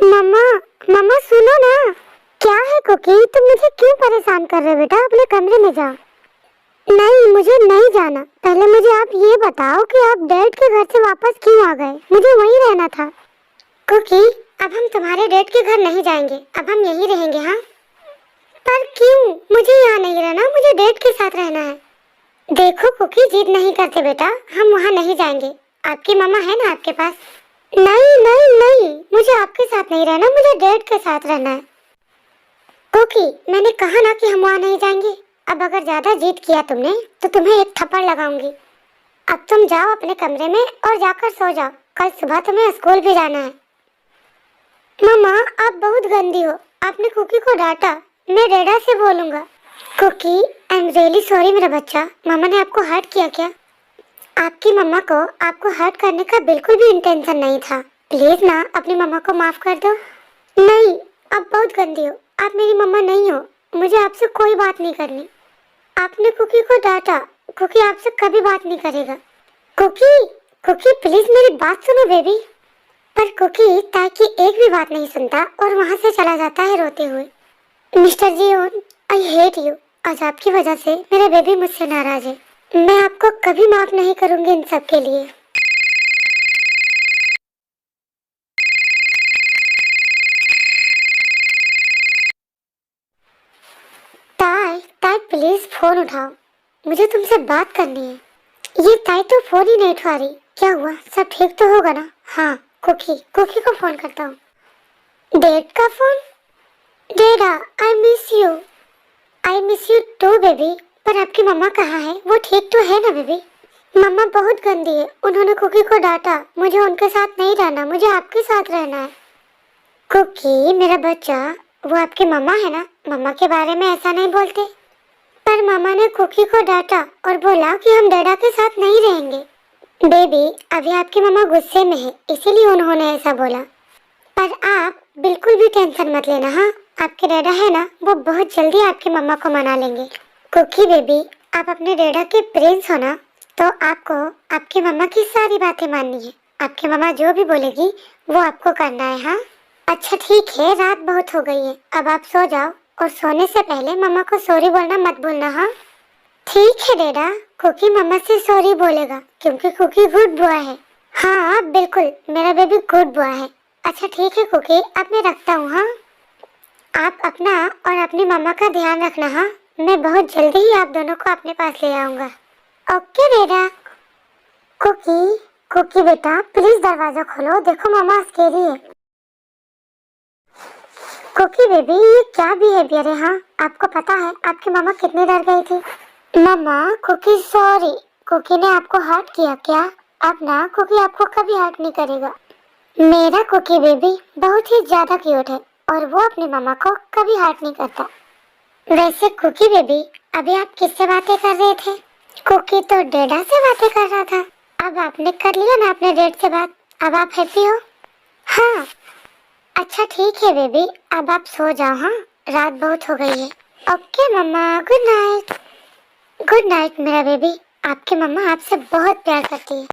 मम्मा मम्मा सुनो ना। क्या है कुकी, तुम मुझे क्यों परेशान कर रहे हो बेटा? अपने कमरे में जाओ। नहीं, मुझे नहीं जाना। पहले मुझे आप ये बताओ कि आप डैड के घर से वापस क्यों आ गए? मुझे वहीं रहना था। कुकी, अब हम तुम्हारे डैड के घर नहीं जाएंगे, अब हम यहीं रहेंगे। हाँ, पर क्यों? मुझे यहाँ नहीं रहना, मुझे डैड के साथ रहना है। देखो कुकी, जिद नहीं करते बेटा, हम वहाँ नहीं जाएंगे। आपकी मम्मा है ना आपके पास। नहीं नहीं नहीं, मुझे आपके साथ नहीं रहना, मुझे डैड के साथ रहना है। कुकी, मैंने कहा ना कि हम वहाँ नहीं जाएंगे। अब अगर ज्यादा जिद किया तुमने तो तुम्हें एक थप्पड़ लगाऊंगी। अब तुम जाओ अपने कमरे में और जाकर सो जाओ, कल सुबह तुम्हें स्कूल भी जाना है। मम्मा, आप बहुत गंदी हो, आपने कुकी को डांटा। मैं डैडा से बोलूंगा। Cookie, I am really sorry मेरा बच्चा, मामा ने आपको हर्ट किया क्या? आपकी मम्मा को आपको हर्ट करने का बिल्कुल भी इंटेंशन नहीं था। प्लीज ना अपनी मम्मा को माफ कर दो। नहीं, आप बहुत गंदी हो, आप मेरी मम्मा नहीं हो, मुझे आपसे कोई बात नहीं करनी। आपने कुकी को डांटा, कुकी आपसे कभी बात नहीं करेगा। कुकी, कुकी प्लीज मेरी बात सुनो बेबी। पर कुकी ताकि एक भी बात नहीं सुनता और वहाँ से चला जाता है रोते हुए। Mister Jeon, I hate you. आज आपकी वजह से मेरा बेबी मुझसे नाराज है। मैं आपको कभी माफ नहीं करूंगी इन सब के लिए। ताई, ताई प्लीज फोन उठाओ, मुझे तुमसे बात करनी है। ये ताई तो फोन ही नहीं उठा रही, क्या हुआ? सब ठीक तो होगा ना? हाँ, कुकी, कुकी को फोन करता हूँ। डैड का फोन? डैडा, I miss you. I miss you too baby. पर आपकी मम्मा कहाँ है? वो ठीक तो है ना बेबी? मम्मा बहुत गंदी है, उन्होंने कुकी को डांटा। मुझे उनके साथ नहीं रहना, मुझे आपके साथ रहना है। कुकी मेरा बच्चा, वो आपकी मम्मा है ना, मम्मा के बारे में ऐसा नहीं बोलते। पर मम्मा ने कुकी को डांटा और बोला कि हम डैडा के साथ नहीं रहेंगे। बेबी, अभी आपकी मम्मा गुस्से में है, इसीलिए उन्होंने ऐसा बोला। पर आप बिल्कुल भी टेंशन मत लेना। हाँ, आपके डैडा है ना, वो बहुत जल्दी आपकी मम्मा को मना लेंगे। कुकी बेबी, आप अपने डैडा के प्रिंस हो ना, तो आपको आपकी मम्मा की सारी बातें माननी है। आपकी मम्मा जो भी बोलेगी वो आपको करना है। हाँ, अच्छा ठीक है, रात बहुत हो गई है, अब आप सो जाओ और सोने से पहले मम्मा को सॉरी बोलना मत भूलना। हाँ ठीक है डैडा, कुकी मम्मा से सॉरी बोलेगा क्योंकि कुकी गुड बॉय है। हाँ बिल्कुल, मेरा बेबी गुड बॉय है। अच्छा ठीक है कुकी, अब मैं रखता हूँ। हाँ, आप अपना और अपनी मम्मा का ध्यान रखना। हाँ, मैं बहुत जल्दी ही आप दोनों को अपने पास ले आऊंगा। ओके बेटा। कुकी, कुकी बेटा प्लीज दरवाजा खोलो, देखो मम्मा स्केरी है। कुकी बेबी, ये क्या बिहेवियर है? हाँ, आपको पता है आपकी मम्मा कितनी डर गई थी। मम्मा, कुकी सॉरी, कुकी ने आपको हर्ट किया क्या? अब ना कुकी आपको कभी हर्ट नहीं करेगा। मेरा कुकी बेबी बहुत ही ज्यादा क्यूट है और वो अपनी मम्मा को कभी हर्ट नहीं करता। वैसे कुकी बेबी, अभी आप किससे बातें कर रहे थे? कुकी तो डैडा से बातें कर रहा था। अब आपने कर लिया ना अपने डैड से बात, अब आप हैप्पी हो? हाँ, अच्छा ठीक है बेबी, अब आप सो जाओ। हाँ, रात बहुत हो गई है। ओके मम्मा, गुड नाइट। गुड नाइट मेरा बेबी, आपकी मम्मा आपसे बहुत प्यार करती है।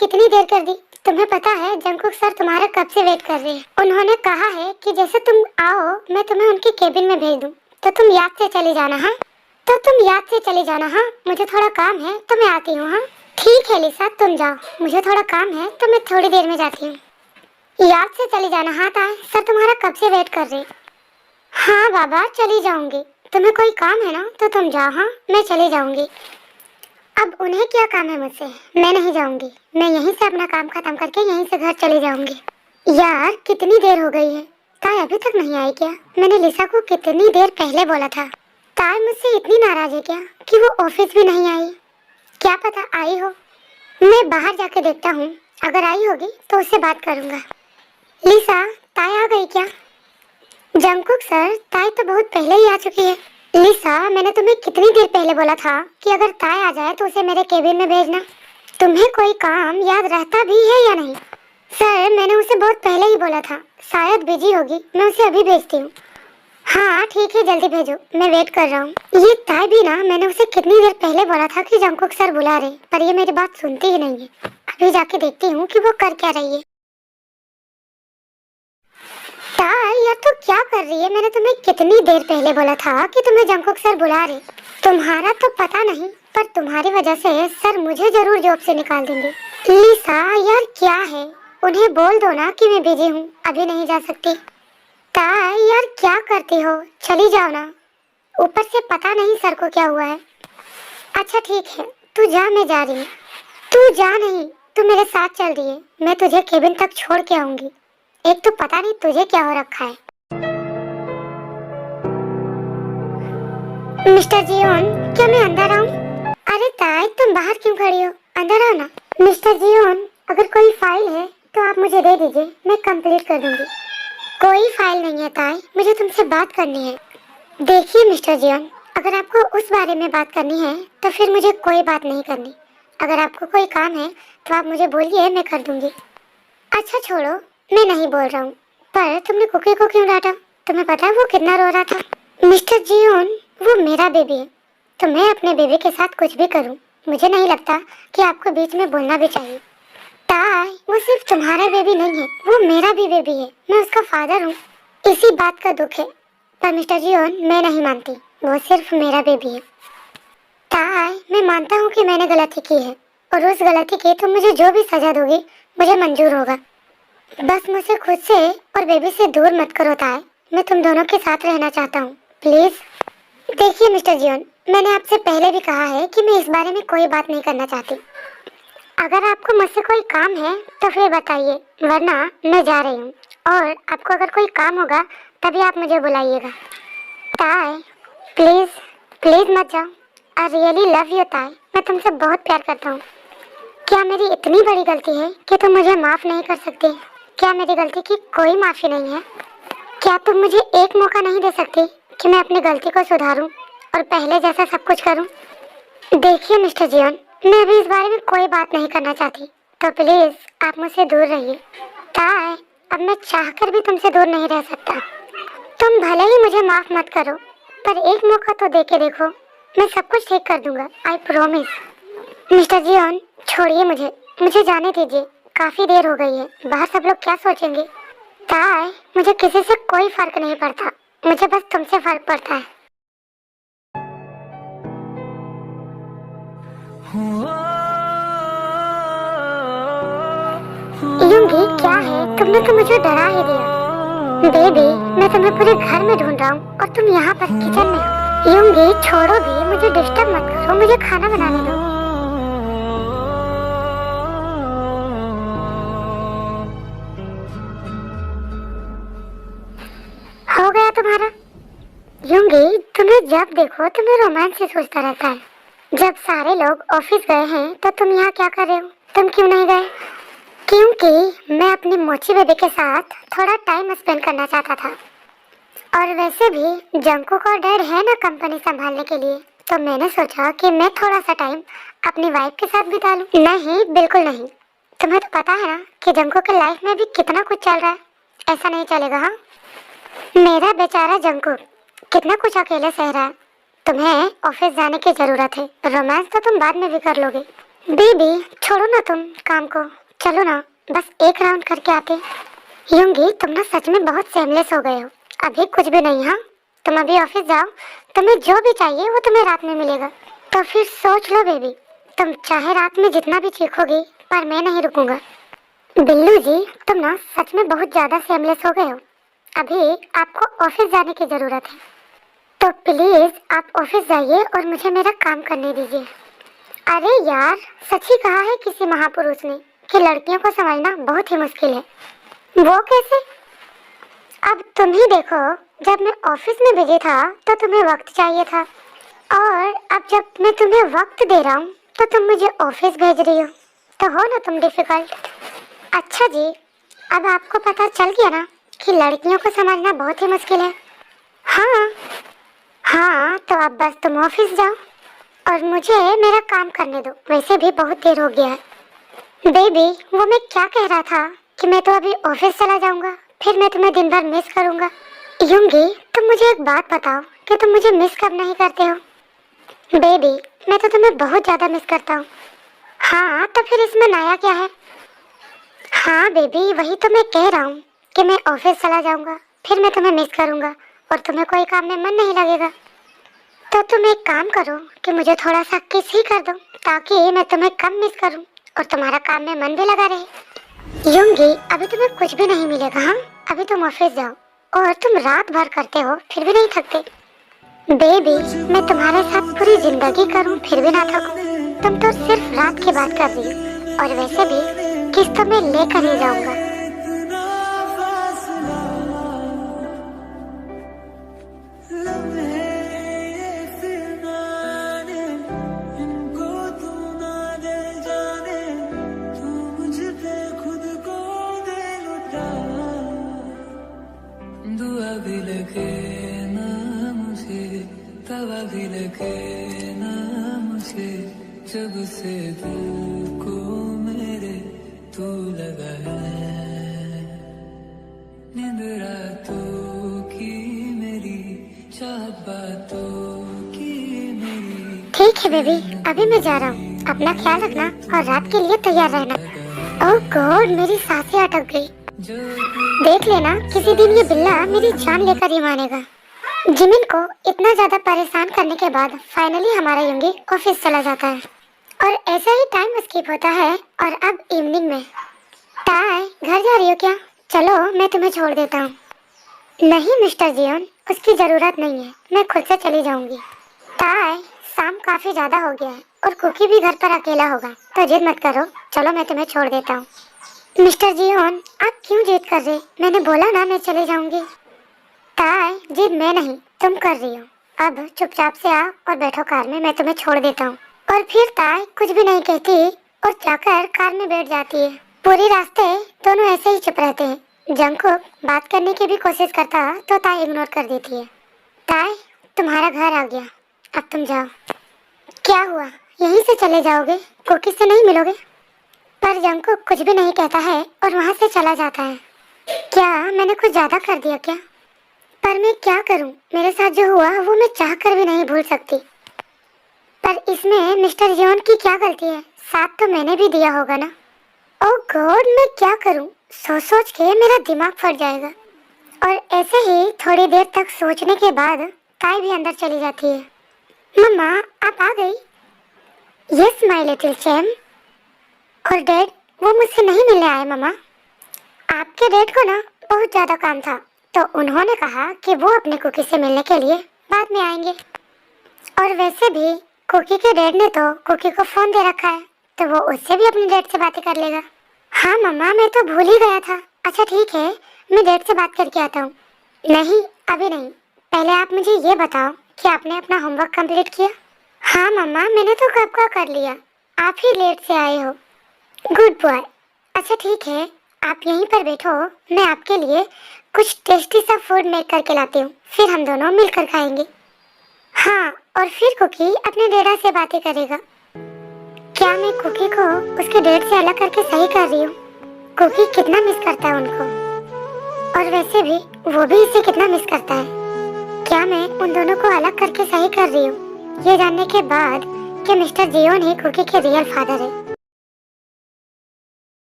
कितनी देर कर दी? तुम्हें पता है जंगकुक सर तुम्हारा कब से वेट कर रहे हैं। उन्होंने कहा है कि जैसे तुम आओ मैं तुम्हें उनकी केबिन में भेज दूं, तो तुम याद से चली जाना। हाँ, तो तुम याद से चली जाना। हाँ, मुझे थोड़ा काम है तो मैं आती हूँ। हाँ ठीक है लिसा, तुम जाओ, मुझे थोड़ा काम है तो मैं थोड़ी देर में जाती हूँ। याद से चली जाना। हाँ ताए, सर तुम्हारा कब से वेट कर रहे। हाँ बाबा, चली जाऊंगी। तुम्हें कोई काम है ना तो तुम जाओ। हाँ, मैं चली जाऊंगी। अब उन्हें क्या काम है मुझसे? मैं नहीं जाऊंगी, मैं यहीं से अपना काम खत्म करके यहीं से घर चली जाऊंगी। यार कितनी देर हो गई है, ताई अभी तक नहीं आई क्या? मैंने लिसा को कितनी देर पहले बोला था। ताई मुझसे इतनी नाराज है क्या कि वो ऑफिस भी नहीं आई? क्या पता आई हो, मैं बाहर जाके देखता हूँ, अगर आई होगी तो उससे बात करूंगा। लिसा, ताई आ गई क्या? जंगकुक सर, ताई तो बहुत पहले ही आ चुकी है। लिसा लिसा, मैंने तुम्हें कितनी देर पहले बोला था कि अगर ताई आ जाए तो उसे मेरे केबिन में भेजना। तुम्हें कोई काम याद रहता भी है या नहीं? सर, मैंने उसे बहुत पहले ही बोला था, शायद बिजी होगी, मैं उसे अभी भेजती हूँ। हाँ ठीक है, जल्दी भेजो, मैं वेट कर रहा हूँ। ये ताई भी ना, मैंने उसे कितनी देर पहले बोला था कि जंकुक सर बुला रहे, पर ये मेरी बात सुनती ही नहीं है। अभी जाके देखती हूँ कि वो कर क्या रही है। ताई, यार तू क्या कर रही है? मैंने तुम्हें कितनी देर पहले बोला था कि तुम्हें जंकुक सर बुला रहे। तुम्हारा तो पता नहीं, पर तुम्हारी वजह से सर मुझे जरूर जॉब से निकाल देंगे। लिसा, यार क्या है, उन्हें बोल दो ना कि मैं बिजी हूँ, अभी नहीं जा सकती। ताई, यार क्या करती हो, चली जाओ ना। ऊपर से पता नहीं सर को क्या हुआ है। अच्छा ठीक है, तू जा, मैं जा रही हूँ। तू जा नहीं, तू मेरे साथ चल रही है, मैं तुझे केबिन तक छोड़ के आऊंगी। एक तो पता नहीं तुझे क्या हो रखा है। मिस्टर जियोन, क्या मैं अंदर आऊं? अरे ताई, तुम बाहर क्यों खड़ी हो, अंदर आओ ना। मिस्टर जियोन, अगर कोई फाइल है तो आप मुझे दे दीजिए, मैं कंप्लीट कर दूंगी। कोई फाइल नहीं है ताई, मुझे तुमसे बात करनी है। देखिए मिस्टर जियोन, अगर आपको उस बारे में बात करनी है तो फिर मुझे कोई बात नहीं करनी। अगर आपको कोई काम है तो आप मुझे बोलिए, मैं कर दूंगी। अच्छा छोड़ो, मैं नहीं बोल रहा हूँ, पर तुमने कुकी को क्यों डांटा? तुम्हें पता है वो कितना रो रहा था? मिस्टर जियोन, वो मेरा बेबी है, तो मैं अपने बेबी के साथ कुछ भी करूँ, मुझे नहीं लगता कि आपको बीच में बोलना भी चाहिए। ताई, वो सिर्फ तुम्हारा बेबी नहीं है, वो मेरा भी बेबी है, मैं उसका फादर हूँ। इसी बात का दुख है, पर मिस्टर जियोन मैं नहीं मानती, वो सिर्फ मेरा बेबी है। ताई, मैं मानता हूँ कि मैंने गलती की है, और उस गलती की तुम मुझे जो भी सजा दोगी मुझे मंजूर होगा। बस मुझे खुद से और बेबी से दूर मत करो ताई, मैं तुम दोनों के साथ रहना चाहता हूँ, प्लीज। देखिए मिस्टर जियोन, मैंने आपसे पहले भी कहा है कि मैं इस बारे में कोई बात नहीं करना चाहती। अगर आपको मुझसे कोई काम है तो फिर बताइए, वरना मैं जा रही हूँ, और आपको अगर कोई काम होगा तभी आप मुझे बुलाइएगा। ताई प्लीज, प्लीज मत जाओ। आई रियली लव यू ताई, मैं तुमसे बहुत प्यार करता हूँ। क्या मेरी इतनी बड़ी गलती है कि तुम मुझे माफ नहीं कर सकती? क्या मेरी गलती की कोई माफी नहीं है? क्या तुम मुझे एक मौका नहीं दे सकती कि मैं अपनी गलती को सुधारूं और पहले जैसा सब कुछ करूं? देखिए मिस्टर जियोन, मैं अभी इस बारे में कोई बात नहीं करना चाहती, तो प्लीज आप मुझसे दूर रहिए। ताई, अब मैं चाहकर भी तुमसे दूर नहीं रह सकता। तुम भले ही मुझे माफ मत करो, पर एक मौका तो दे के देखो, मैं सब कुछ ठीक कर दूंगा, आई प्रॉमिस। मिस्टर जियोन, छोड़िए मुझे, मुझे जाने दीजिए, काफी देर हो गई है, बाहर सब लोग क्या सोचेंगे। ताई, मुझे किसी से कोई फर्क नहीं पड़ता, मुझे बस तुमसे फर्क पड़ता है। यूंगी, क्या है, तुमने तो मुझे डरा ही दिया। बेबी, मैं तुम्हें पूरे घर में ढूंढ रहा हूँ और तुम यहाँ पर किचन में हो। यूंगी, छोड़ो भी, मुझे डिस्टर्ब मत करो, मुझे खाना बनाने दो। हो गया तुम्हारा? यूंगी, तुम्हें जब देखो तुम्हें रोमांस ही सोचता रहता है। जब सारे लोग ऑफिस गए हैं तो तुम यहाँ क्या कर रहे हो? तुम क्यों नहीं गए? क्योंकि मैं अपनी मोची बेबी के साथ थोड़ा टाइम स्पेंड करना चाहता था, और वैसे भी जंकुक और डैड है ना कंपनी संभालने के लिए, तो मैंने सोचा कि मैं थोड़ा सा टाइम अपनी वाइफ के साथ बिता लूं। नहीं, बिल्कुल नहीं। तुम्हें तो पता है ना कि जंकुक के लाइफ में भी कितना कुछ चल रहा है, ऐसा नहीं चलेगा। हाँ, मेरा बेचारा जंकुक कितना कुछ अकेले सह रहा है। तुम्हें ऑफिस जाने की जरूरत है, रोमांस तो तुम बाद में भी कर लोगे। बेबी, छोड़ो ना तुम काम को, चलो ना बस एक राउंड करके आते। यूंगी, तुम ना सच में बहुत सेमलेस हो गए हो, अभी कुछ भी नहीं। हाँ, तुम अभी ऑफिस जाओ, तुम्हें जो भी चाहिए वो तुम्हें रात में मिलेगा। तो फिर सोच लो बेबी, तुम चाहे रात में जितना भी चीखोगी, पर मैं नहीं रुकूंगा। बिल्लू जी, तुम ना सच में बहुत ज्यादा सेमलेस हो गए हो, अभी आपको ऑफिस जाने की जरूरत है, तो प्लीज आप ऑफिस जाइए और मुझे मेरा काम करने दीजिए। अरे यार, सच ही कहा है किसी महापुरुष ने कि लड़कियों को समझना बहुत ही मुश्किल है। वो कैसे? अब तुम ही देखो, जब मैं ऑफिस में बिजी था तो तुम्हें वक्त चाहिए था, और अब जब मैं तुम्हें वक्त दे रहा हूँ तो तुम मुझे ऑफिस भेज रही हो, तो हो ना तुम डिफिकल्ट। अच्छा जी, अब आपको पता चल गया ना कि लड़कियों को समझना बहुत ही मुश्किल है। हाँ हाँ तो अब बस तुम ऑफिस जाओ और मुझे मेरा काम करने दो, वैसे भी बहुत देर हो गया है। बेबी वो मैं क्या कह रहा था कि मैं तो अभी ऑफिस चला जाऊंगा, फिर मैं तुम्हें दिन भर मिस करूंगा। यूंगी तुम मुझे एक बात बताओ कि तुम मुझे मिस कब नहीं करते हो? बेबी मैं तो तुम्हें बहुत ज़्यादा मिस करता हूँ। हाँ तो फिर इसमें नया क्या है? हाँ बेबी वही तो मैं कह रहा हूँ कि मैं ऑफिस चला जाऊंगा, फिर मैं तुम्हें मिस करूंगा और तुम्हें कोई काम में मन नहीं लगेगा। तो तुम एक काम करो कि मुझे थोड़ा सा किस ही कर दो ताकि मैं तुम्हें कम मिस करूं और तुम्हारा काम में मन भी लगा रहे। यूंगी अभी तुम्हें कुछ भी नहीं मिलेगा। हाँ अभी तुम ऑफिस जाओ और तुम रात भर करते हो फिर भी नहीं थकते। बेबी मैं तुम्हारे साथ पूरी जिंदगी करूं फिर भी ना थकूं। तुम तो सिर्फ रात की बात कर रही हो और वैसे भी किस्त में लेकर ही जाऊंगा। दुआ भी लगे ना मुझे, तवा भी लगे ना मुझे, जब से दिल को मेरे तू लगा है। नींद रातों की मेरी, चाहत बातों की मेरी। ठीक है बेबी अभी मैं जा रहा हूँ, अपना ख्याल रखना और रात के लिए तैयार रहना। ओह गॉड मेरी सांसें अटक गई। देख लेना किसी दिन ये बिल्ला मेरी जान लेकर ही मानेगा। जिमिन को इतना ज्यादा परेशान करने के बाद फाइनली हमारा यूंगी ऑफिस चला जाता है और ऐसा ही टाइम स्किप होता है। और अब इवनिंग में टाई घर जा रही हो क्या? चलो मैं तुम्हें छोड़ देता हूँ। नहीं मिस्टर जियोन उसकी जरूरत नहीं है, मैं खुद से चली जाऊंगी। टाई शाम काफी ज्यादा हो गया है और कुकी भी घर पर अकेला होगा, तो जिद मत करो, चलो मैं तुम्हें छोड़ देता हूँ। मिस्टर जियोन आप क्यों जिद कर रहे? मैंने बोला ना मैं चले जाऊंगी। ताई जिद मैं नहीं तुम कर रही हो, अब चुपचाप से आ और बैठो कार में, मैं तुम्हें छोड़ देता हूँ। और फिर ताई कुछ भी नहीं कहती और जाकर कार में बैठ जाती है। पूरी रास्ते दोनों ऐसे ही चुप रहते हैं। जंगकुक बात करने की भी कोशिश करता तो ताई इग्नोर कर देती है। ताई तुम्हारा घर आ गया, अब तुम जाओ। क्या हुआ यहीं से चले जाओगे? कुकी से नहीं मिलोगे? पर जंगकुक कुछ भी नहीं कहता है और वहाँ से चला जाता है। क्या मैंने कुछ ज्यादा कर दिया क्या? पर मैं क्या करूँ, मेरे साथ जो हुआ वो मैं चाह कर भी नहीं भूल सकती। पर इसमें मिस्टर जियोन की क्या गलती है? साथ तो मैंने भी दिया होगा ना। ओह गॉड मैं क्या करूँ, सोच सोच के मेरा दिमाग फट जाएगा। और ऐसे ही थोड़ी देर तक सोचने के बाद ताई भी अंदर चली जाती है। मम्मा आप आ गई? Yes my little charm. और डैड वो मुझसे नहीं मिलने आए मम्मा। आपके डैड को ना बहुत ज़्यादा काम था, तो उन्होंने कहा कि वो अपने कुकी से मिलने के लिए बाद में आएंगे। और वैसे भी कुकी के डैड ने तो कुकी को फ़ोन दे रखा है, तो वो उससे भी अपने डैड से बातें कर लेगा। हाँ मम्मा मैं तो भूल ही गया था। अच्छा ठीक है मैं डैड से बात करके आता हूँ। नहीं अभी नहीं, पहले आप मुझे ये बताओ कि आपने अपना होमवर्क कंप्लीट किया? हाँ मम्मा मैंने तो कब का कर लिया, आप ही लेट से आए हो। Good boy. अच्छा ठीक है आप यहीं पर बैठो, मैं आपके लिए कुछ टेस्टी सा फूड मेक करके लाती हूँ, फिर हम दोनों मिलकर खाएंगे। हाँ और फिर कुकी अपने डैडा से बातें करेगा। क्या मैं कुकी को उसके डैड से अलग करके सही कर रही हूँ? कुकी कितना मिस करता है उनको, और वैसे भी वो भी इसे कितना मिस करता है। क्या मैं उन दोनों को अलग करके सही कर रही हूँ ये जानने के बाद कि मिस्टर जियोन ही कुकी के रियल फादर है।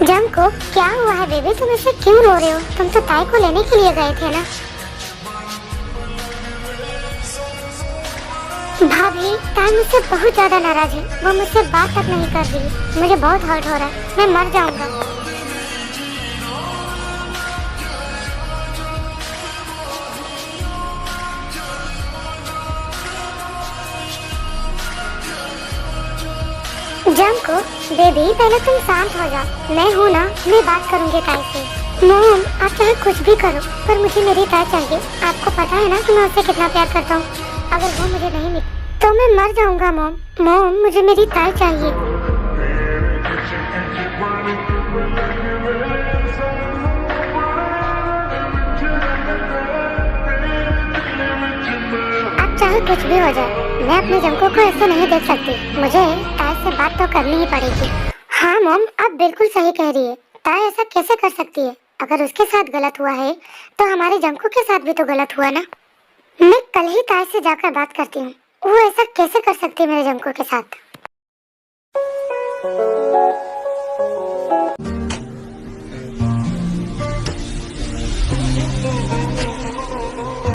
जंगकुक क्या हुआ है बेबी, तुम इसे क्यों रो रहे हो? तुम तो ताई को लेने के लिए गए थे ना। भाभी ताई मुझसे बहुत ज्यादा नाराज है, वो मुझसे बात तक नहीं कर रही। मुझे बहुत हर्ट हो रहा है, मैं मर जाऊंगा। जंगकुक बेबी पहले तुम शांत हो जाओ, मैं हूँ ना, मैं बात करूँगी ताई से। मॉम आप चाहे कुछ भी करो पर मुझे मेरी ताई चाहिए। आपको पता है ना कि मैं उससे कितना प्यार करता हूँ, अगर वो मुझे नहीं मिली तो मैं मर जाऊंगा। मॉम मॉम मुझे मेरी ताई चाहिए। चाहे कुछ भी हो जाए, मैं अपने जंको को ऐसे नहीं देख सकती। मुझे ताई से बात तो करनी ही पड़ेगी। हाँ मॉम, आप बिल्कुल सही कह रही है। ताई ऐसा कैसे कर सकती है? अगर उसके साथ गलत हुआ है तो हमारे जंको के साथ भी तो गलत हुआ ना। मैं कल ही ताई से जाकर बात करती हूँ। वो ऐसा कैसे कर सकती है मेरे जंको के साथ?